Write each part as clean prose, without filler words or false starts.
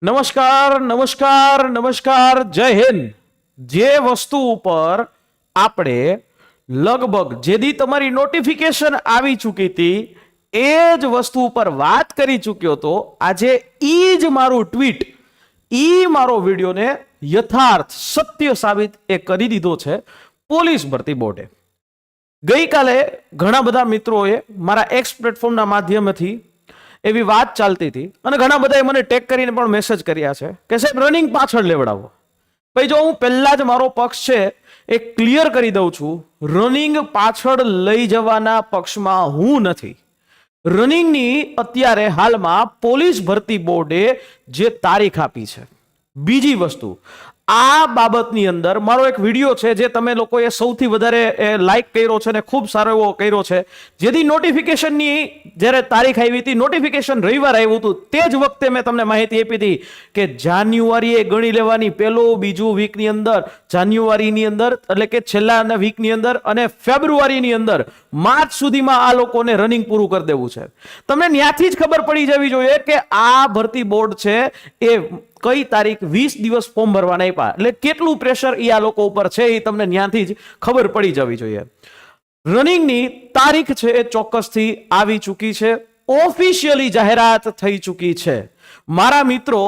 નમસ્કાર નમસ્કાર નમસ્કાર જય હિન્દ। જે વસ્તુ ઉપર આપણે લગભગ જેદી તમારી નોટિફિકેશન આવી ચૂકી હતી એ જ વસ્તુ ઉપર વાત કરી ચૂક્યો હતો। આજે ઈ જ મારું ટ્વીટ ઈ મારો વિડીયોને યથાર્થ સત્ય સાબિત એ કરી દીધો છે પોલીસ ભરતી બોર્ડે। ગઈકાલે ઘણા બધા મિત્રોએ મારા એક્સ પ્લેટફોર્મના માધ્યમથી એવી વાત ચાલતી હતી અને ઘણા બધાએ મને ટેગ કરીને પણ મેસેજ કર્યા છે કે સાહેબ રનિંગ પાછળ લેવડાવો। ભાઈ જો હું પહેલા જ મારો પક્ષ છે એ ક્લિયર કરી દઉં છું, રનિંગ પાછળ લઈ જવાના પક્ષમાં હું નથી। રનિંગની અત્યારે હાલમાં પોલીસ ભરતી બોર્ડે જે તારીખ આપી છે, બીજી વસ્તુ આ બાબતની અંદર મારો એક વિડીયો છે જે તમે લોકોએ સૌથી વધારે લાઈક કર્યો છે અને ખૂબ સારો એવો કર્યો છે। જેથી નોટિફિકેશનની જ્યારે તારીખ આવી હતી, નોટિફિકેશન રવિવાર આવ્યું હતું, તે જ વખતે મેં તમને માહિતી આપી હતી કે જાન્યુઆરીએ ગણી લેવાની પહેલો બીજું વીકની અંદર, જાન્યુઆરીની અંદર એટલે કે છેલ્લાના વીકની અંદર અને ફેબ્રુઆરીની અંદર માર્ચ સુધીમાં આ લોકોને રનિંગ પૂરું કરી દેવું છે। તમને ત્યાંથી જ ખબર પડી જવી જોઈએ કે આ ભરતી બોર્ડ છે એ કઈ તારીખ 20 દિવસ ફોર્મ ભરવાના આપ્યા એટલે કેટલું પ્રેશર એ આ લોકો ઉપર છે એ તમને ત્યાંથી જ ખબર પડી જવી જોઈએ। રનિંગની તારીખ છે એ ચોક્કસથી આવી ચૂકી છે, ઓફિશિયલી જાહેરાત થઈ ચૂકી છે। મારા મિત્રો,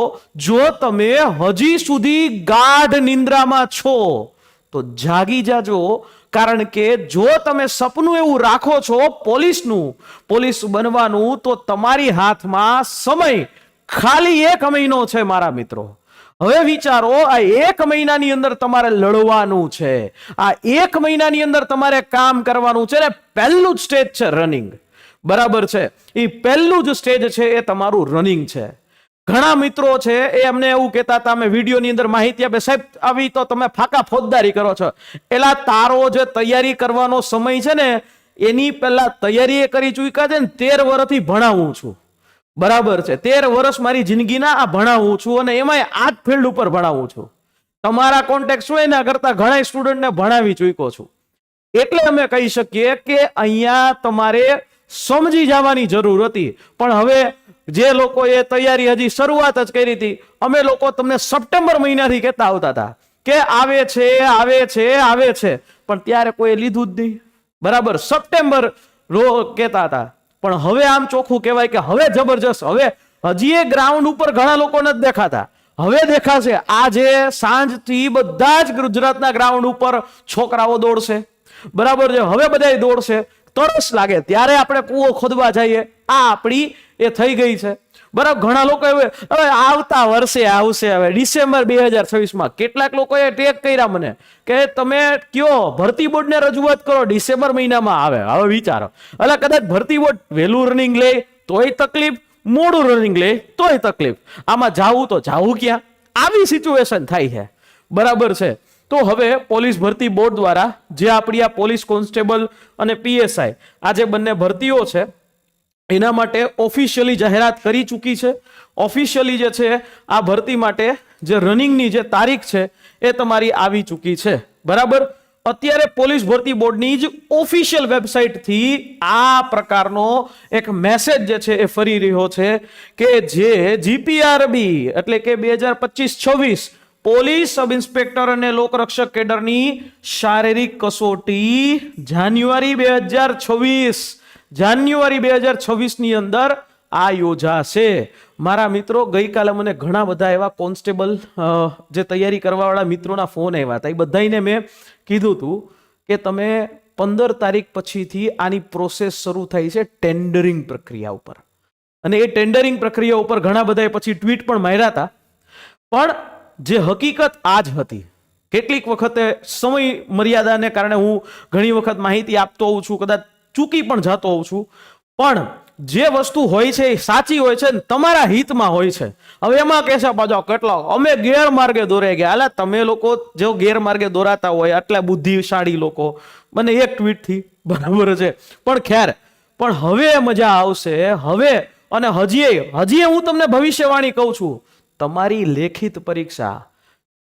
જો તમે હજી સુધી ગાઢ નિંદ્રામાં છો તો જાગી જાજો, કારણ કે જો તમે સપનું એવું રાખો છો પોલીસ બનવાનું, તો તમારી હાથમાં સમય ખાલી 1 મહિનો છે મારા મિત્રો। હવે વિચારો, આ 1 મહિનાની અંદર તમારે લડવાનું છે, આ 1 મહિનાની અંદર તમારે કામ કરવાનું છે ને પહેલું જ સ્ટેજ છે રનિંગ, બરાબર છે? એ પહેલું જ સ્ટેજ છે એ તમારું રનિંગ છે। ઘણા મિત્રો છે એ અમને એવું કહેતા હતા, અમે વિડીયોની અંદર માહિતી આપે, સાહેબ આવી તો તમે ફાકા ફોજદારી કરો છો। એલા તારો જે તૈયારી કરવાનો સમય છે ને એની પહેલા તૈયારી એ કરી ચૂક્યા છે ને, 13 વર્ષથી ભણાવું છું, બરાબર છે? 13 વર્ષ મારી જિંદગીના આ ભણાવું છું અને એમાંય આ જ ફિલ્ડ ઉપર ભણાવું છું। તમારા કોન્ટેક્ટ હોય એના કરતા ઘણા સ્ટુડન્ટને ભણાવી ચૂક્યો છું। એટલે અમે કહી શકીએ કે અહીંયા તમારે સમજી જવાની જરૂર હતી, પણ હવે જે લોકોએ તૈયારી હજી શરૂઆત જ કરી હતી, અમે લોકો તમને સપ્ટેમ્બર મહિનાથી કહેતા આવતા હતા કે આવે છે આવે છે આવે છે, પણ ત્યારે કોઈ લીધું જ નહીં, બરાબર? સપ્ટેમ્બર કહેતા હતા, પણ હવે આમ ચોખ્ખું કહેવાય કે હવે જબરજસ્ત, હવે હજી એ ગ્રાઉન્ડ ઉપર ઘણા લોકો નથી દેખાતા, હવે દેખાશે। આજે સાંજથી બધા જ ગુજરાતના ગ્રાઉન્ડ ઉપર છોકરાઓ દોડશે, બરાબર છે? હવે બધા દોડશે, તરસ લાગે ત્યારે આપણે કૂવો ખોદવા જઈએ, આ આપણી એ થઈ ગઈ છે, બરાબર? ઘણા લોકો હવે આવતા વર્ષે આવશે, હવે ડિસેમ્બર 2026માં કેટલાક લોકોએ ટેગ કર્યા મને કે તમે કયો ભરતી બોર્ડને રજૂઆત કરો, ડિસેમ્બર મહિનામાં આવે। હવે વિચારો, એટલે કદાચ ભરતી બોર્ડ વહેલું રનિંગ લે તોય તકલીફ, મોડું રનિંગ લે તોય તકલીફ, આમાં જાવું તો જાવું ક્યાં? આવી સિચ્યુએશન થાય છે, બરાબર છે? તો હવે પોલીસ ભરતી બોર્ડ દ્વારા જે આપણી આ પોલીસ કોન્સ્ટેબલ અને પીએસઆઈ આ જે બંને ભરતીઓ છે એના માટે ઓફિશિયલી જાહેરાત કરી ચૂકી છે। ઓફિશિયલી જે છે આ ભરતી માટે જે રનિંગની જે તારીખ છે એ તમારી આવી ચૂકી છે, બરાબર? અત્યારે પોલીસ ભરતી બોર્ડની જ ઓફિશિયલ વેબસાઇટથી આ પ્રકારનો એક મેસેજ જે છે એ ફરી રહ્યો છે કે જે જીપીઆરબી એટલે કે 2025-26 પોલીસ સબ ઇન્સ્પેક્ટર અને લોકરક્ષક કેડરની શારીરિક કસોટી જાન્યુઆરી 2026 ની અંદર આ યોજાશે। મારા મિત્રો, ગઈકાલે મને ઘણા બધા એવા કોન્સ્ટેબલ જે તૈયારી કરવાવાળા મિત્રોના ફોન આવ્યા હતા, એ બધાને મેં કીધું હતું કે તમે 15 તારીખ પછીથી આની પ્રોસેસ શરૂ થઈ છે ટેન્ડરિંગ પ્રક્રિયા ઉપર, અને એ ટેન્ડરિંગ પ્રક્રિયા ઉપર ઘણા બધાએ પછી ટ્વીટ પણ માર્યા હતા, પણ જે હકીકત આ જ હતી। કેટલીક વખતે સમય મર્યાદાને કારણે હું ઘણી વખત માહિતી આપતો હોઉં છું, કદાચ ચૂકી પણ જતો હોઉં છું, પણ જે વસ્તુ હોય છે એ સાચી હોય છે ને તમારા હિતમાં હોય છે। હવે એમાં કહેશે પાછો કેટલો અમે ગેરમાર્ગે દોરાઈ ગયા, એટલે તમે લોકો જો ગેરમાર્ગે દોરાતા હોય આટલા બુદ્ધિશાળી લોકો, મને એક ટ્વીટથી, બરાબર છે? પણ ખેર, પણ હવે મજા આવશે, હવે અને હજી હું તમને ભવિષ્યવાણી કહું છું, તમારી લેખિત પરીક્ષા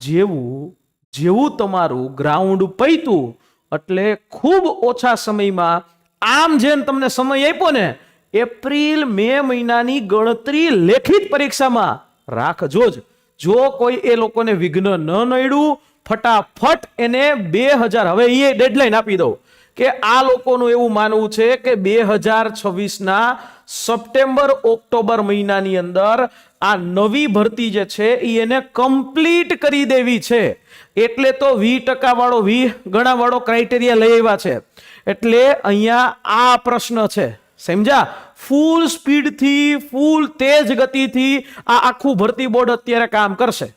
જેવું તમારું ગ્રાઉન્ડ પૈતું એટલે ખૂબ ઓછા સમયમાં, આમ જેમ તમને સમય આપ્યો ને, એપ્રિલ મે મહિનાની ગણતરી લેખિત પરીક્ષામાં રાખજો જ. જો કોઈ એ લોકોને વિઘ્ન ન નડ્યું, ફટાફટ એને 2000, હવે એ ડેડલાઈન આપી દઉં કે આ લોકોનું એવું માનવું છે કે 2026ના સપ્ટેમ્બર ઓક્ટોબર મહિનાની અંદર આ નવી ભરતી જે છે એ એને કમ્પ્લીટ કરી દેવી છે. એટલે તો 20% વાળો 20 ગણા વાળો ક્રાઇટેરિયા લઈ આવ્યા છે. એટલે અહીંયા આ પ્રશ્ન છે, સમજ્યા? ફૂલ સ્પીડથી, ફૂલ તેજ ગતિથી આ આખું ભરતી બોર્ડ અત્યારે કામ કરશે.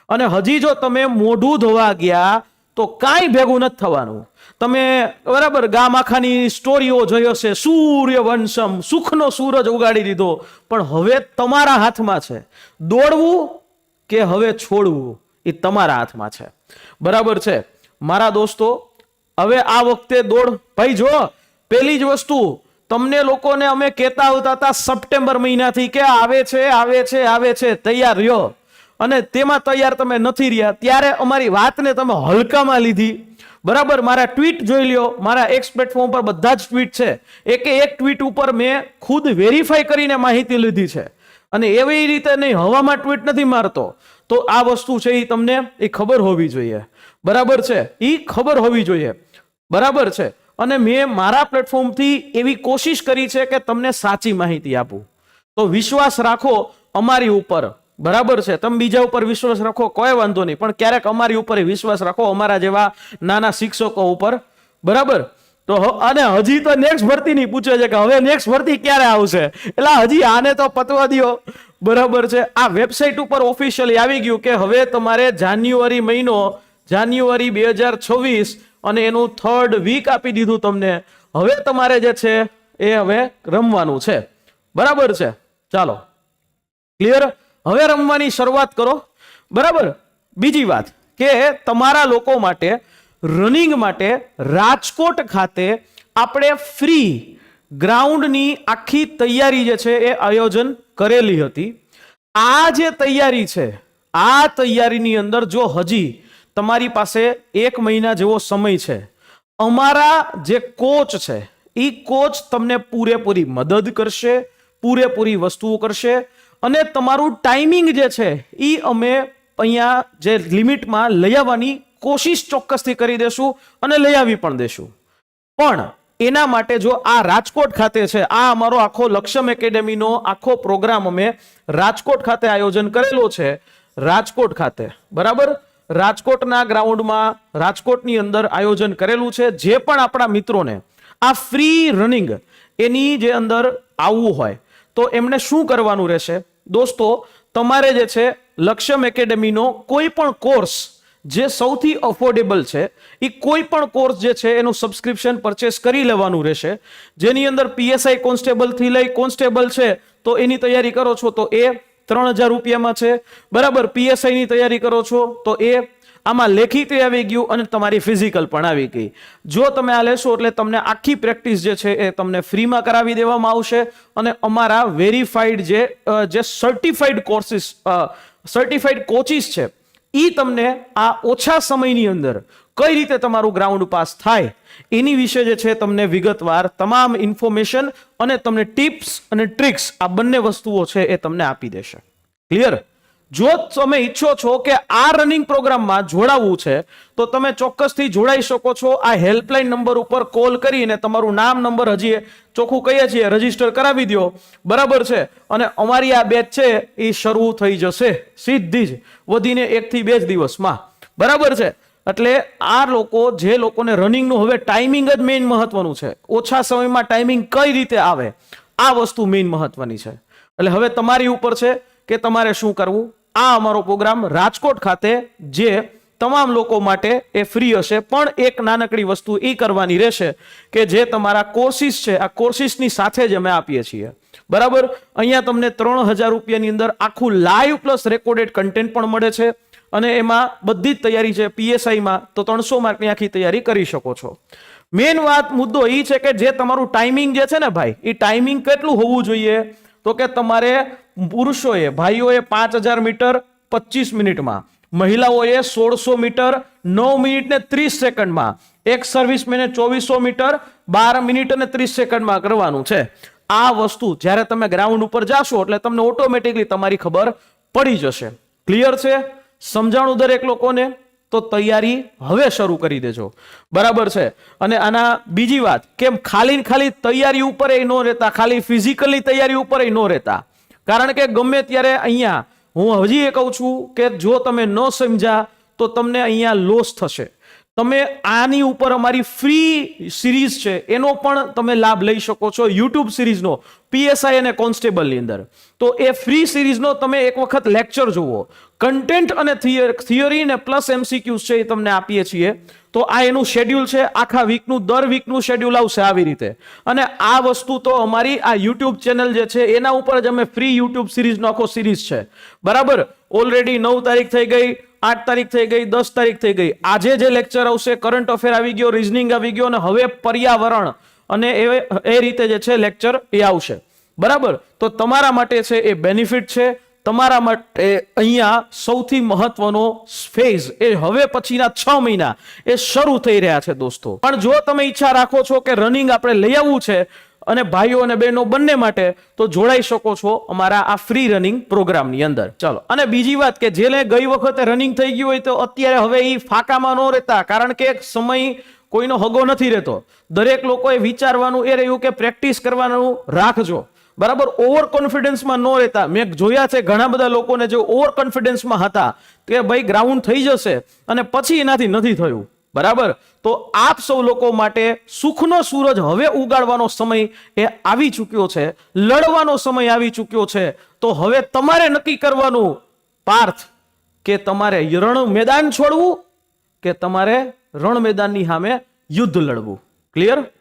અને હજી જો તમે મોઢું ધોવા ગયા તો કાંઈ ભેગું નથી થવાનું. તમે બરાબર ગામ આખાની સ્ટોરીઓ જોઈ હશે, સૂર્યવંશમ, સુખનો સૂરજ ઉગાડી દીધો, પણ હવે તમારા હાથમાં છે દોડવું કે હવે છોડવું, એ તમારા હાથમાં છે. બરાબર છે મારા દોસ્તો? હવે આ વખતે દોડ ભાઈ. જો પેલી જ વસ્તુ તમને લોકોને અમે કહેતા આવતા હતા સપ્ટેમ્બર મહિનાથી કે આવે છે આવે છે આવે છે, તૈયાર રહ્યો, અને તેમાં તૈયાર તમે નથી રહ્યા. ત્યારે અમારી વાતને તમે હલકામાં લીધી. બરાબર, મારા ટ્વીટ જોઈ લ્યો, મારા એક્સ પ્લેટફોર્મ પર બધા જ ટ્વીટ છે. એક ટ્વીટ ઉપર મેં ખુદ વેરીફાઈ કરીને માહિતી લીધી છે, અને એવી રીતે નહીં હવામાં ટ્વીટ નથી મારતો. તો આ વસ્તુ છે એ તમને એ ખબર હોવી જોઈએ. બરાબર છે, એ ખબર હોવી જોઈએ. બરાબર છે. અને મેં મારા પ્લેટફોર્મથી એવી કોશિશ કરી છે કે તમને સાચી માહિતી આપું. તો વિશ્વાસ રાખો અમારી ઉપર. બરાબર છે, તમે બીજા ઉપર વિશ્વાસ રાખો કોઈ વાંધો નહીં, પણ ક્યારેક અમારી ઉપર વિશ્વાસ રાખો, અમારા જેવા નાના શિક્ષકો ઉપર. બરાબર? તો અને હજી તો નેક્સ્ટ ભરતીની પૂછે છે કે હવે નેક્સ્ટ ભરતી ક્યારે આવશે, એટલે હજી આને તો પતવા દ્યો. બરાબર છે, આ વેબસાઇટ ઉપર ઓફિશિયલી આવી ગયું કે હવે તમારે જાન્યુઆરી મહિનો, જાન્યુઆરી 2026 અને એનું 3rd વીક આપી દીધું તમને. હવે તમારે જે છે એ હવે રમવાનું છે. બરાબર છે? ચાલો, ક્લિયર? હવે રમવાની શરૂઆત કરો. બરાબર? બીજી વાત કે તમારા લોકો માટે રનિંગ માટે રાજકોટ ખાતે આપણે ફ્રી ગ્રાઉન્ડની આખી તૈયારી જે છે એ આયોજન કરેલી હતી. આ જે તૈયારી છે, આ તૈયારીની અંદર જો હજી તમારી પાસે 1 મહિના જેવો સમય છે, અમારા જે કોચ છે એ કોચ તમને પૂરેપૂરી મદદ કરશે, પૂરેપૂરી વસ્તુઓ કરશે, અને તમારું ટાઈમિંગ જે છે એ અમે અહીંયા જે લિમિટમાં લઈ આવવાની કોશિશ ચોક્કસથી કરી દેશું, અને લઈ આવી પણ દેશું. પણ એના માટે જો આ રાજકોટ ખાતે છે, આ અમારો આખો લક્ષ્યમ એકેડેમીનો આખો પ્રોગ્રામ અમે રાજકોટ ખાતે આયોજન કરેલો છે. રાજકોટ ખાતે, બરાબર, રાજકોટના ગ્રાઉન્ડમાં, રાજકોટની અંદર આયોજન કરેલું છે. જે પણ આપણા મિત્રોને આ ફ્રી રનિંગ એની જે અંદર આવવું હોય તો એમને શું કરવાનું રહેશે દોસ્તો? તમારે જે છે લક્ષ્યમ એકેડેમીનો કોઈ પણ કોર્સ જે સૌથી અફોર્ડેબલ છે, એ કોઈ પણ કોર્સ જે છે એનું સબસ્ક્રિપ્શન પરચેસ કરી લેવાનું રહેશે. જેની અંદર પીએસઆઈ કોન્સ્ટેબલથી લઈ કોન્સ્ટેબલ છે તો એની તૈયારી કરો છો તો એ 3000 રૂપિયામાં છે. બરાબર? પીએસઆઈની તૈયારી કરો છો તો એ આમાં લેખિત આવી ગયું, અને તમારી ફિઝિકલ પણ આવી ગઈ. જો તમે આ લેશો એટલે તમને આખી પ્રેક્ટિસ જે છે એ તમને ફ્રીમાં કરાવી દેવામાં આવશે, અને અમારા વેરીફાઈડ જે સર્ટિફાઈડ કોર્સિસ, સર્ટિફાઈડ કોચિસ છે, એ તમને આ ઓછા સમયની અંદર કઈ રીતે તમારું ગ્રાઉન્ડ પાસ થાય એની વિશે જે છે તમને વિગતવાર તમામ ઇન્ફોર્મેશન અને તમને ટિપ્સ અને ટ્રિક્સ આ બંને વસ્તુઓ છે એ તમને આપી દેશે. ક્લિયર? જો તમે ઈચ્છો છો કે આ રનિંગ પ્રોગ્રામમાં જોડાવવું છે તો તમે ચોક્કસથી જોડાઈ શકો છો. આ હેલ્પલાઇન નંબર ઉપર કોલ કરીને તમારું નામ, નંબર હજી ચોખ્ખું કહીએ છીએ રજીસ્ટર કરાવી દો. બરાબર છે? અને અમારી આ બેચ છે એ શરૂ થઈ જશે સીધી જ વધીને 1 થી 2 જ દિવસમાં. બરાબર છે? એટલે આ લોકો, જે લોકોને રનિંગનું હવે ટાઈમિંગ જ મેઇન મહત્વનું છે, ઓછા સમયમાં ટાઈમિંગ કઈ રીતે આવે આ વસ્તુ મેઇન મહત્વની છે. એટલે હવે તમારી ઉપર છે કે તમારે શું કરવું. આ અમારો પ્રોગ્રામ રાજકોટ ખાતે જે તમામ લોકો માટે એ ફ્રી હશે, પણ એક નાનકડી વસ્તુ એ કરવાની રહેશે કે જે તમારા કોર્સિસ છે, આ કોર્સિસની સાથે જ અમે આપીએ છીએ. બરાબર? અહીંયા તમને 3000 રૂપિયાની અંદર આખું લાઈવ પ્લસ રેકોર્ડેડ કન્ટેન્ટ પણ મળે છે, અને એમાં બધી જ તૈયારી છે. પીએસઆઈમાં તો 300 માર્કની આખી તૈયારી કરી શકો છો. મેઇન વાત મુદ્દો એ છે કે જે તમારું ટાઈમિંગ જે છે ને ભાઈ, એ ટાઈમિંગ કેટલું હોવું જોઈએ? તો કે તમારે પુરુષોએ, ભાઈઓએ 5000 મીટર 25 મિનિટમાં, મહિલાઓએ 1600 મીટર 9 મિનિટ ને 30 સેકન્ડમાં, એક સર્વિસમેને 2400 મીટર 12 મિનિટ અને 30 સેકન્ડમાં કરવાનું છે. આ વસ્તુ જ્યારે તમે ગ્રાઉન્ડ ઉપર જાશો એટલે તમને ઓટોમેટિકલી તમારી ખબર પડી જશે. ક્લિયર છે? સમજાણું દરેક લોકોને? તો તૈયારી હવે શરૂ કરી દેજો. બરાબર છે. અને આના બીજી વાત કે ખાલી ને ખાલી તૈયારી ઉપર ન રહેતા, ખાલી ફિઝિકલી તૈયારી ઉપર ન રહેતા. કારણ કે ગમે ત્યારે અહીંયા હું હજી એ કહું છું કે જો તમે ન સમજ્યા તો તમને અહીંયા લોસ થશે. તમે આની ઉપર અમારી ફ્રી સિરીઝ છે એનો પણ તમે લાભ લઈ શકો છો, યુટ્યુબ સિરીઝનો, પીએસઆઈ અને કોન્સ્ટેબલની અંદર. તો એ ફ્રી સિરીઝનો તમે એક વખત લેક્ચર જુઓ. કન્ટેન્ટ અને થિયરી ને પ્લસ એમસીક્યુઝ છે એ તમને આપીએ છીએ. તો આ એનું શેડ્યુલ છે, આખા વીકનું, દર વીકનું શેડ્યુલ આવશે આવી રીતે. અને આ વસ્તુ તો અમારી આ યુટ્યુબ ચેનલ જે છે એના ઉપર જ અમે ફ્રી યુટ્યુબ સિરીઝનો આખો સિરીઝ છે. બરાબર? ઓલરેડી 9 તારીખ થઈ ગઈ, 8 તારીખ થઈ ગઈ, 10 તારીખ થઈ ગઈ. આજે જે લેક્ચર આવશે, કરંટ અફેર આવી ગયો, રીઝનિંગ આવી ગયો, અને હવે પર્યાવરણ અને એ રીતે જે છે લેક્ચર એ આવશે. બરાબર? તો તમારા માટે છે એ બેનિફિટ છે. તમારા માટે અહીંયા સૌથી મહત્વનો ફેઝ એ હવે પછીના 6 મહિના એ શરૂ થઈ રહ્યા છે દોસ્તો. પણ જો તમે ઈચ્છા રાખો છો કે રનિંગ આપણે લઈ આવવું છે અને ભાઈઓ અને બહેનો બંને માટે, તો જોડાઈ શકો છો અમારા આ ફ્રી રનિંગ પ્રોગ્રામની અંદર. ચાલો, અને બીજી વાત કે જેને ગઈ વખતે રનિંગ થઈ ગયું હોય તો અત્યારે હવે એ ફાંકામાં ન રહેતા, કારણ કે એક સમય કોઈનો હગો નથી રહેતો. દરેક લોકોએ વિચારવાનું એ રહ્યું કે પ્રેક્ટિસ કરવાનું રાખજો. બરાબર? ઓવર કોન્ફિડન્સમાં ન રહેતા. મેં જોયા છે ઘણા બધા લોકોને જે ઓવર કોન્ફિડન્સમાં હતા કે ભાઈ ગ્રાઉન્ડ થઈ જશે અને પછી એનાથી નથી થયું. બરાબર? તો આપ સૌ લોકો માટે સુખનો સૂરજ હવે ઉગાડવાનો સમય એ આવી ચૂક્યો છે, લડવાનો સમય આવી ચૂક્યો છે. તો હવે તમારે નક્કી કરવાનું પાર્થ કે તમારે રણ મેદાન છોડવું કે તમારે રણ મેદાનની સામે યુદ્ધ લડવું. ક્લિયર?